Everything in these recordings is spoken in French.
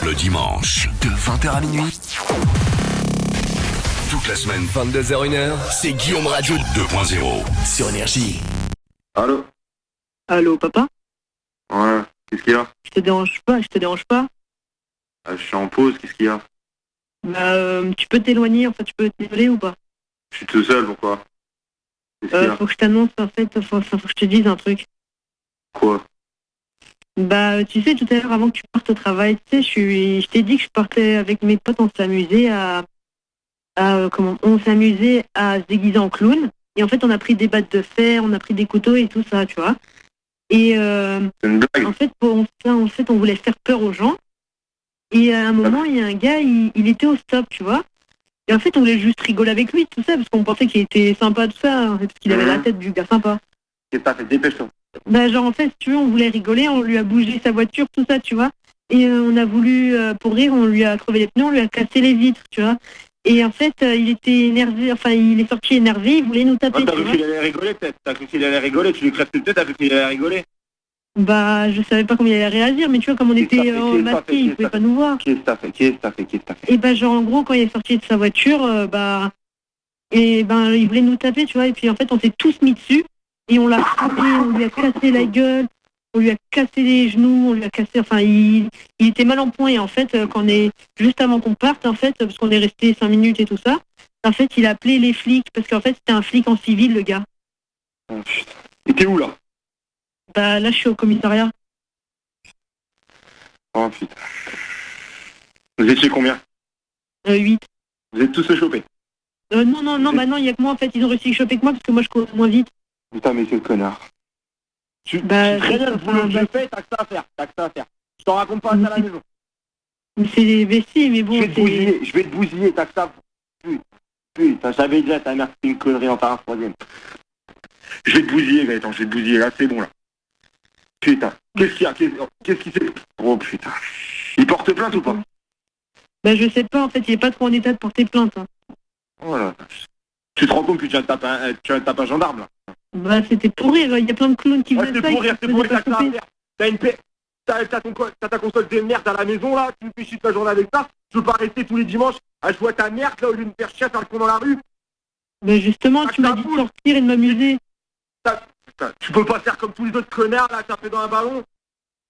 le dimanche, de 20h à minuit. Toute la semaine, 22h-1h, c'est Guillaume Radio 2.0 sur Énergie. Allô? Allô, papa? Ouais, qu'est-ce qu'il y a? Je te dérange pas, Je suis en pause, qu'est-ce qu'il y a? Bah, tu peux t'éloigner, enfin, tu peux t'isoler ou pas? Je suis tout seul, pourquoi? Qu'est-ce qu'il y a? Faut que je t'annonce, en fait, faut que je te dise un truc. Quoi? Bah, tu sais, tout à l'heure, avant que tu partes au travail, tu sais, je t'ai dit que je partais avec mes potes, on s'amusait on s'amusait à se déguiser en clown. Et en fait, on a pris des battes de fer, on a pris des couteaux et tout ça, tu vois. Et C'est une blague? en fait, on voulait faire peur aux gens. Et à un moment, il y a un gars, il était au stop, tu vois. Et en fait, on voulait juste rigoler avec lui, tout ça, parce qu'on pensait qu'il était sympa, tout ça, en fait, parce qu'il avait la tête du gars sympa. Qu'est-ce que t'as fait? Dépêche-toi. Bah, genre, en fait, si tu veux, on voulait rigoler, on lui a bougé sa voiture, tout ça, tu vois. Et on a voulu, pour rire, on lui a trouvé les pneus, on lui a cassé les vitres, tu vois. Et en fait, il était énervé, enfin, il est sorti énervé, il voulait nous taper, T'as tu cru vois. qu'il allait rigoler, peut-être? T'as cru qu'il allait rigoler, tu lui crèves la tête, t'as cru qu'il allait rigoler? Bah, je savais pas comment il allait réagir, mais tu vois, comme on était masqués, il pouvait pas nous voir. Qu'est-ce que t'as fait? Et bah, genre, en gros, quand il est sorti de sa voiture, il voulait nous taper, tu vois, et puis en fait, on s'est tous mis dessus, et on l'a frappé, on lui a cassé la gueule, on lui a cassé les genoux, on lui a cassé, enfin, il était mal en point, et en fait, juste avant qu'on parte, en fait, parce qu'on est resté 5 minutes et tout ça, en fait, il a appelé les flics, parce qu'en fait, c'était un flic en civil, le gars. Oh putain. Et t'es où, là? Bah, là, je suis au commissariat. Oh putain. Vous étiez combien? 8. Vous êtes tous chopés? Non, bah non, il y a que moi, en fait, ils ont réussi à choper que moi, parce que moi, je cours moins vite. Putain, mais quel connard. Bah, Très bien le boulot que j'ai fait, t'as que ça à faire. Je t'en raconte pas ça à la maison. Mais c'est des vessies, mais bon, Je vais te bousiller, t'as que ça. Putain, j'avais dit à ta mère que c'était une connerie en faire un troisième. Je vais te bousiller, Gaëtan, là, c'est bon, là. Putain, qu'est-ce qu'il y a? Qu'est-ce qu'il fait? Oh putain. Il porte plainte ou pas? Bah, je sais pas, en fait, il est pas trop en état de porter plainte. Hein. Oh la vache. Tu te rends compte que tu viens de taper un gendarme, là? Bah, c'était pour rire, il y a plein de clowns qui faisaient ça. C'est pour rire, t'as que ça à choper. faire. T'as ta console de merde à la maison, là, tu me fais chier toute la journée avec ça. Je veux pas rester tous les dimanches à jouer à ta merde, là, au lieu de me faire chier à faire le con dans la rue. Bah, justement, tu m'as dit de sortir et de m'amuser. Putain, tu peux pas faire comme tous les autres connards, là, taper dans un ballon.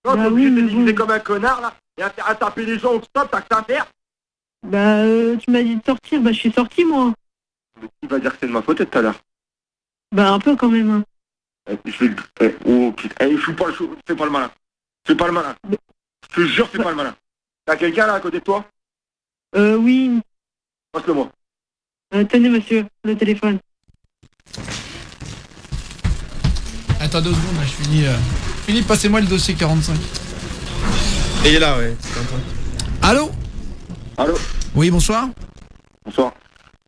Non, Bah t'es obligé oui, de te mais déguiser bon. comme un connard, là, et à taper les gens au stop, t'as que ça à faire. Bah, tu m'as dit de sortir, bah, je suis sorti, moi. Mais qui va dire que c'est de ma faute tout à l'heure? Bah, un peu quand même. Hein. Oh putain, fais pas le malin. Fais pas le malin. Je te jure, fais pas le malin. T'as quelqu'un là à côté de toi? Oui. Passe-le moi. Tenez, monsieur, le téléphone. Attends 2 secondes, là, je finis. Philippe, passez-moi le dossier 45. Et il est là, ouais. Allô? Allô? Oui, bonsoir. Bonsoir.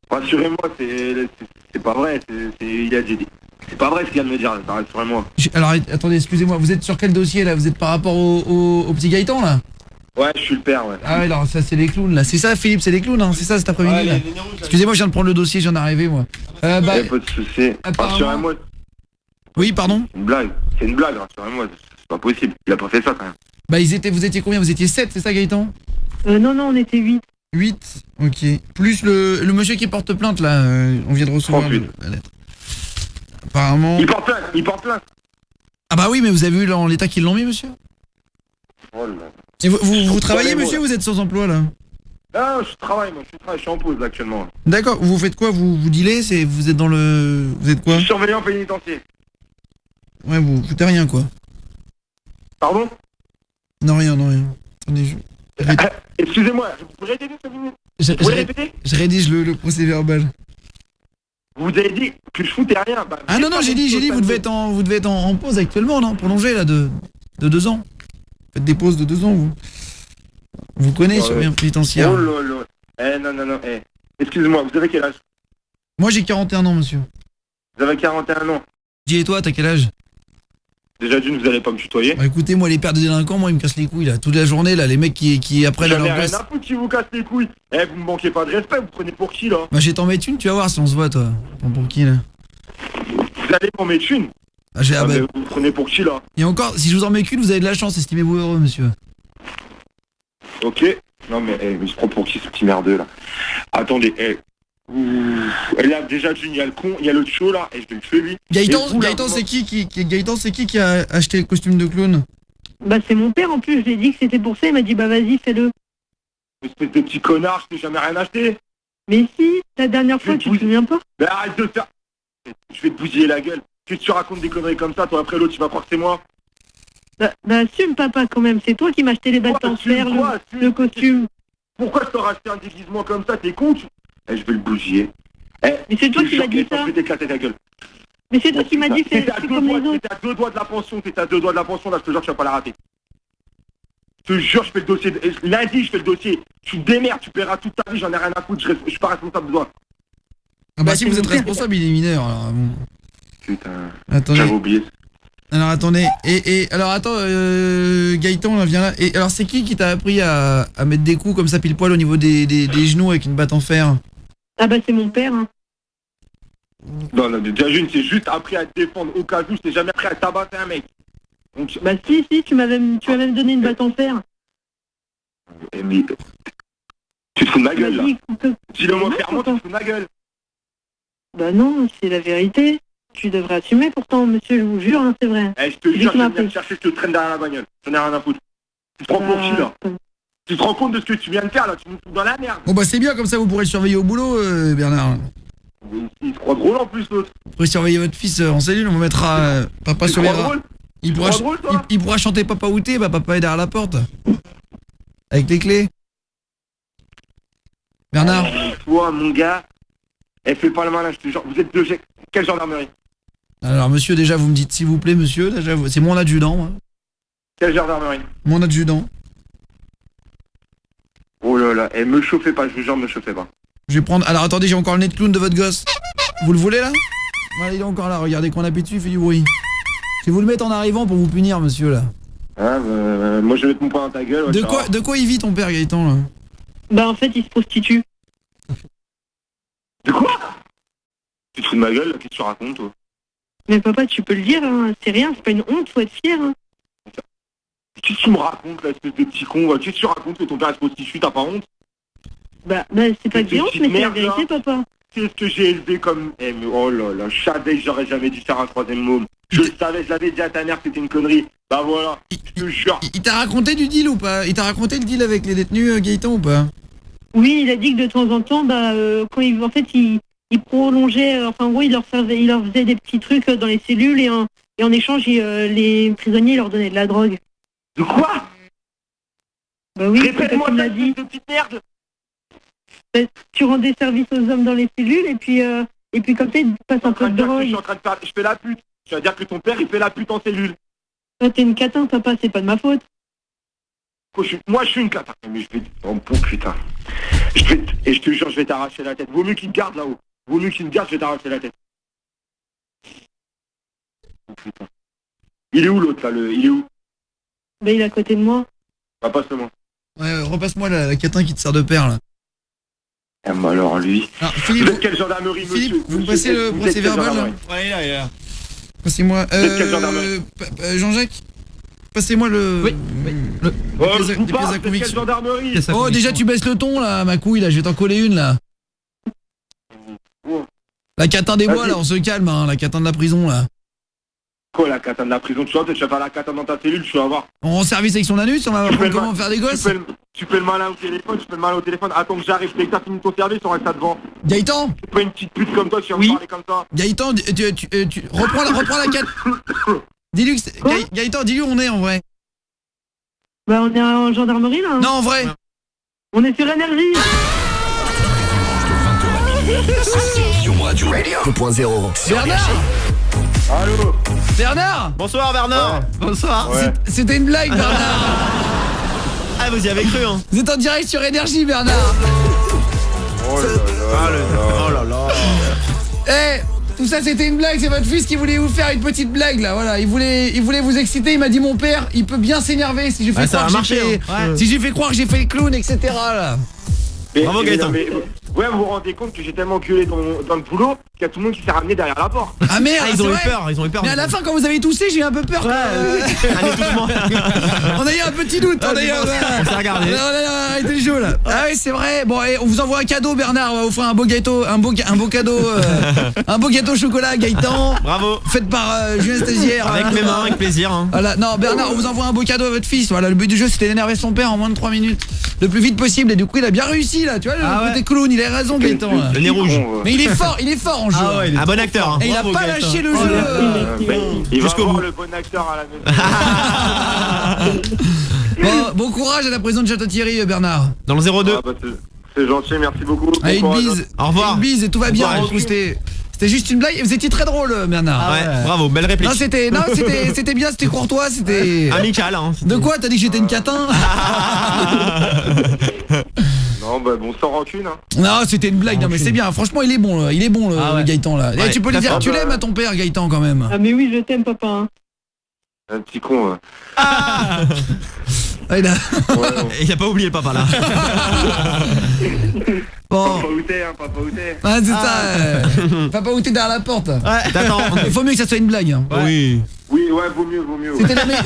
Rassurez-moi, c'est pas vrai. C'est pas vrai ce qu'il vient de me dire, rassurez-moi. Alors, attendez, excusez-moi, vous êtes sur quel dossier, là? Vous êtes par rapport au petit Gaëtan, là? Ouais, je suis le père, ouais. Ah ouais, alors ça, c'est les clowns, là. C'est ça, Philippe, c'est les clowns, hein? C'est ça, cet après-midi, là? Excusez-moi, je viens de prendre le dossier, je viens d'arriver, moi. Pas de soucis. apparemment- Rassurez-moi, Oui, pardon? c'est une blague, rassurez-moi, c'est pas possible. Il a pas fait ça quand même. Bah, vous étiez combien? Vous étiez 7, c'est ça, Gaëtan? Non, on était 8. 8, ok. Plus le monsieur qui porte plainte, là, on vient de recevoir 38. la lettre. Apparemment... Il porte plainte. Ah bah oui, mais vous avez vu dans l'état qu'ils l'ont mis, monsieur? Oh là. Et vous travaillez, Prenez-moi, monsieur, là. ou vous êtes sans emploi, là? Non, je travaille, je suis en pause là actuellement. D'accord, vous faites quoi? Vous dealez? Vous êtes dans le... Vous êtes quoi? Je suis surveillant pénitentiaire. Ouais, vous foutez rien, quoi. Pardon? Non, rien. Attendez, Excusez-moi, vous pouvez répéter 5 minutes? je, Vous pouvez je- répéter? je rédige le procès verbal. Vous avez dit que je foutais rien. Bah, Ah non, j'ai dit, vous devez être en pause actuellement, non? Prolongé, là, de 2 ans. Faites des pauses de 2 ans, vous. Vous connaissez, surveillant pénitentiaire. Oh là là. Non. Excusez-moi, vous avez quel âge? Moi, j'ai 41 ans, monsieur. Vous avez 41 ans. Dis, et toi, t'as quel âge? Déjà d'une, vous allez pas me tutoyer. Bah écoutez, moi, les pères de délinquants, moi, ils me cassent les couilles, là. Toute la journée, là, les mecs qui apprennent à J'en ai leur rien place. à foutre qui vous casse les couilles. Vous me manquez pas de respect, vous prenez pour qui là? Bah, j'ai t'en mettre une, tu vas voir si on se voit, toi. Pour qui, là? Vous allez m'en mettre une? Ah, bah, mais vous prenez pour qui là? et encore, si je vous en mets qu'une, vous avez de la chance, estimez-vous heureux, monsieur. Ok. Non mais, mais je prends pour qui ce petit merdeux là? Attendez, là déjà il y a le con, il y a le chaud là, et je vais le tuer lui. Gaëtan, c'est qui a acheté le costume de clown? Bah c'est mon père en plus, je lui ai dit que c'était pour ça, il m'a dit bah vas-y fais-le. Espèce de petit connard, je t'ai jamais rien acheté. Mais si, la dernière fois tu te souviens pas? Mais arrête de faire. Je vais te bousiller la gueule. Si tu racontes des conneries comme ça, toi après l'autre tu vas croire que c'est moi. Bah assume papa quand même, c'est toi qui m'as acheté les battes en fer, le costume. Pourquoi je t'aurais acheté un déguisement comme ça? T'es con je vais le bousiller. Mais c'est toi qui m'as dit ça. Je vais t'éclater la gueule. Mais c'est toi qui m'as dit c'est comme les autres. T'es à 2 doigts de la pension, là, je te jure, tu vas pas la rater. Je te jure, je fais le dossier. Lundi, je fais le dossier. Tu te démerdes, tu paieras toute ta vie, j'en ai rien à foutre, je suis pas responsable de toi. Ah bah si vous êtes responsable, il est mineur, alors bon. Putain, attendez. j'avais oublié. Alors attendez, alors attends, Gaëtan là, viens là. Et alors c'est qui t'a appris à mettre des coups comme ça pile poil au niveau des genoux avec une batte en fer? Ah bah c'est mon père. Hein. Non, déjà une, c'est juste appris à te défendre au cas où, je t'ai jamais appris à tabasser un mec. Donc, bah si, tu m'as même donné une batte en fer. Mais, tu te fous de ma gueule là. Dis-le moi clairement, tu te fous de ma gueule. Bah non, c'est la vérité. Tu devrais assumer pourtant, monsieur, je vous jure, hein, c'est vrai. Je te jure, je viens te chercher, je te traîne derrière la bagnole. J'en ai rien à foutre. Tu te rends compte qui là? Tu te rends compte de ce que tu viens de faire là? Tu nous fous dans la merde. Bon bah c'est bien, comme ça vous pourrez le surveiller au boulot, Bernard. Il se croit drôle en plus l'autre. Vous pourrez surveiller votre fils en cellule, on vous mettra papa surveillera. Il pourra chanter Papa Outé, bah papa est derrière la porte. Avec les clés. Bernard. Toi mon gars, elle fait pas le malin, je te jure. Vous êtes de quelle gendarmerie? Alors monsieur, déjà vous me dites s'il vous plaît monsieur, déjà c'est mon adjudant moi. Quelle gendarmerie? Mon adjudant. Oh là là, me chauffez pas, je vous jure, me chauffez pas. Je vais prendre... Alors attendez, j'ai encore le nez de clown de votre gosse. Vous le voulez là? Voilà, il est encore là, regardez qu'on appuie dessus, il fait du bruit. Je vais vous le mettre en arrivant pour vous punir monsieur là. Ah moi je vais mettre mon poing dans ta gueule. Ouais, de quoi il vit ton père Gaëtan là? Bah en fait il se prostitue. De quoi? Tu te fous de ma gueule là? Qu'est-ce que tu racontes toi? Mais papa tu peux le dire, hein. C'est rien, c'est pas une honte, faut être fier. Hein. Qu'est-ce que tu me racontes là, espèce de petit con? Qu'est-ce que tu racontes que ton père se prostitue? T'as pas honte? Bah c'est pas de honte, mais c'est la vérité papa. Qu'est-ce que j'ai élevé comme... mais oh là là, je savais que j'aurais jamais dû faire un troisième môme. Je le savais, je l'avais dit à ta mère que c'était une connerie. Bah voilà, je te jure. Il t'a raconté du deal ou pas? Il t'a raconté le deal avec les détenus Gaëtan ou pas? Oui, il a dit que de temps en temps, quand il prolongeait, enfin en gros il leur faisait des petits trucs dans les cellules et en échange les prisonniers leur donnaient de la drogue. De quoi? Bah oui, répète-moi ça, ça, de petite merde. Tu rends des services aux hommes dans les cellules et puis comme ça ils passent un peu de drogue. Je fais la pute. Tu vas dire que ton père il fait la pute en cellule. Toi t'es une catin papa, c'est pas de ma faute. Moi je suis une catin. Mais je vais... Oh bon putain. Et je te jure je vais t'arracher la tête. Vaut mieux qu'il me garde là-haut. Vaut mieux qu'il me garde, je vais t'arracher la tête. Oh putain. Il est où l'autre là? Il est où? Bah il est à côté de moi. Bah passe-le-moi. Ouais, repasse-moi la catin qui te sert de père là. Ah bah alors lui... Alors, Philippe, vous êtes quelle gendarmerie monsieur? Philippe, vous me passez le procès verbal là? Ouais, il est là. Passez-moi... quelle gendarmerie? Jean-Jacques, passez-moi le... Oui. Quelle gendarmerie? Oh déjà tu baisses le ton là, ma couille là, je vais t'en coller une là. Oh. La catin des bois là, on se calme hein, la catin de la prison là. Quoi la catin de la prison? Tu vois, tu vas faire la catin dans ta cellule, tu vas voir. On rend service avec son anus, on va apprendre comment faire des gosses. Tu fais le malin au téléphone, attends que j'arrive, dès que t'as fini ton service, on reste là devant. Gaëtan, C'est pas une petite pute comme toi, tu vas me parler comme ça. Gaëtan, tu reprends la catin. Dis-lui que Gaëtan, dis-lui où on est en vrai. Bah on est en gendarmerie là. Hein. Non en vrai. On est sur l'énergie. C'est Guillaume Radio 2.0. Bernard. Allô? Bernard. Bonsoir Bernard. Bonsoir. Ouais. C'était une blague Bernard. Ah vous y avez cru hein? Vous êtes en direct sur Énergie Bernard. Oh là là. Eh, tout ça c'était une blague, c'est votre fils qui voulait vous faire une petite blague là, voilà, il voulait vous exciter, il m'a dit mon père, il peut bien s'énerver si je fais croire que si j'ai fait croire que j'ai fait le clown, etc. là. Bravo Gaëtan. Ouais, vous vous rendez compte que j'ai tellement gueulé dans le boulot qu'il y a tout le monde qui s'est ramené derrière la porte. Ah merde, Ils ont eu vrai. peur, ils ont eu peur. Mais à la fin, quand vous avez toussé, j'ai eu un peu peur. Un étouffement. On a eu un petit doute. On s'est regardé. On a arrêté le jeu là. Ah oui, c'est vrai. Bon, et on vous envoie un cadeau, Bernard. On va vous offrir un beau gâteau, un beau cadeau, un beau gâteau au chocolat à Gaëtan. Bravo. Fait par Julien Stagiaire. Avec mes mains, avec plaisir. Hein. Voilà. Non, Bernard, on vous envoie un beau cadeau à votre fils. Voilà, le but du jeu, c'était d'énerver son père en moins de 3 minutes, le plus vite possible. Et du coup, il a bien réussi là. Tu vois, le côté clown, il a raison, Gaëtan. Le nez rouge. Mais il est fort en jeu. Ah ouais, un bon acteur. Hein. Et il a pas lâché le jeu. Il va Jusqu'au voir bout. le bon acteur à la maison. Bon courage à la prison de Château-Thierry, Bernard. Dans le 02. Ah, bah, c'est gentil, merci beaucoup. Allez, Bon une courage. bise. Au revoir. Une bise et tout va bien. courage. C'était juste une blague. Vous étiez très drôle, Bernard. Ouais, bravo, belle réplique. Non, c'était bien, c'était courtois, c'était. Amical, hein. De quoi? T'as dit que j'étais une catin? Non, bah bon, sans rancune. Hein. Non, c'était une blague. Non, mais c'est bien. Franchement, il est bon, le Gaëtan là. Ouais, Tu peux lui dire, tu l'aimes à ton père, Gaëtan, quand même. Ah mais oui, je t'aime, papa. Hein. Un petit con. Ouais, là. Il a pas oublié le papa là. Bon. Papa où t'es, hein, papa où t'es. Ah, c'est ça. Papa où t'es derrière la porte. Ouais, t'attends. Il faut mieux que ça soit une blague. Hein. Oui. Oui, ouais, vaut mieux, vaut mieux.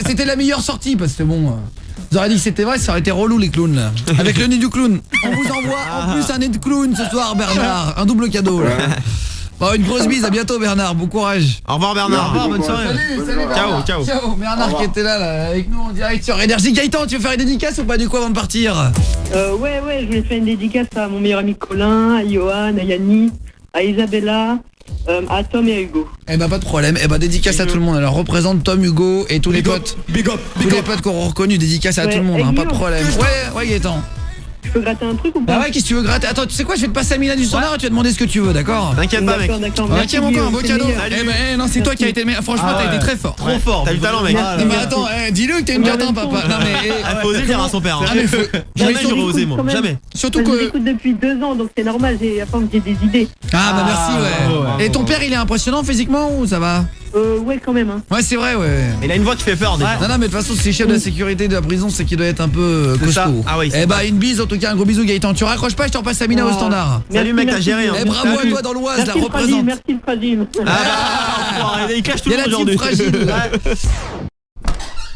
C'était la meilleure sortie parce que bon. Vous auriez dit que c'était vrai, ça aurait été relou les clowns là. Avec le nez du clown. On vous envoie en plus un nez de clown ce soir, Bernard. Un double cadeau là. Bon, une grosse bise, à bientôt Bernard, bon courage. Au revoir Bernard. Au revoir, bonne soirée. Salut Bernard. Ciao Bernard qui était là avec nous en direct sur Énergie. Gaëtan, tu veux faire une dédicace ou pas du coup avant de partir? Ouais, je voulais faire une dédicace à mon meilleur ami Colin, à Johan, à Yanni, à Isabella, à Tom et à Hugo. Eh ben pas de problème, dédicace à tout le monde. Alors représente Tom, Hugo et tous les potes. Big up. Tous les potes qu'on a reconnus, dédicace à tout le monde, hein, pas de problème. Ouais Gaëtan. Je peux gratter un truc ou pas? Bah ouais, qu'est-ce que tu veux gratter? Attends, tu sais quoi, je vais te passer à Mina du standard et tu vas demander ce que tu veux, d'accord? T'inquiète pas mec. D'accord. Ok Merci, mon gars, un Guillaume, beau c'est cadeau. meilleur. Eh ben non, c'est toi qui as été le meilleur. Franchement, t'as été très fort. Trop fort. T'as du talent mec. Non mais attends, dis-le que t'es une catin, papa. Non mais Faut oser dire à son père. Ah, mais faut- Jamais surtout j'aurais osé moi. quand même. Jamais. surtout Je vous que écoute depuis 2 ans, donc c'est normal, j'ai des idées. ah bah merci ouais. Et ton père, il est impressionnant physiquement ou ça va? Ouais, quand même. Hein. Ouais, c'est vrai, ouais. Il a une voix qui fait peur déjà. Non mais de toute façon, si c'est chef de la sécurité de la prison, c'est qu'il doit être un peu C'est ça. costaud. Ah oui, c'est Eh bah une bise en tout cas, un gros bisou Gaëtan. Tu raccroches pas, je te repasse à Mina au standard. Salut mec, t'as géré. Eh bravo à toi dans l'Oise, la représente. Merci le fragile. Ah, il cache tout Il y le a monde la team aujourd'hui. fragile.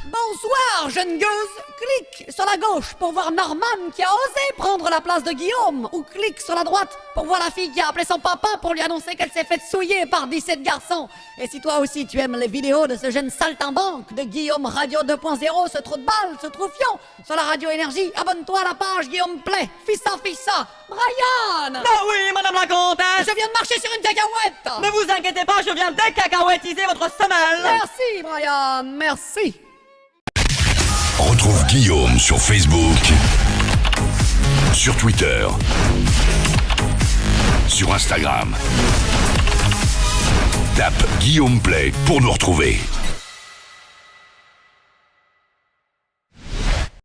Bonsoir, jeune gueuse. Clique sur la gauche pour voir Norman qui a osé prendre la place de Guillaume. Ou clique sur la droite pour voir la fille qui a appelé son papa pour lui annoncer qu'elle s'est faite souiller par 17 garçons. Et si toi aussi tu aimes les vidéos de ce jeune saltimbanque de Guillaume Radio 2.0, ce trou de balle, ce troufion, sur la radio Énergie, abonne-toi à la page Guillaume Play. Fissa. Brian! Ah oui, madame la comtesse! Je viens de marcher sur une cacahuète! Ne vous inquiétez pas, je viens décacahuétiser votre semelle! Merci, Brian, merci! Retrouve Guillaume sur Facebook, sur Twitter, sur Instagram. Tape Guillaume Play pour nous retrouver.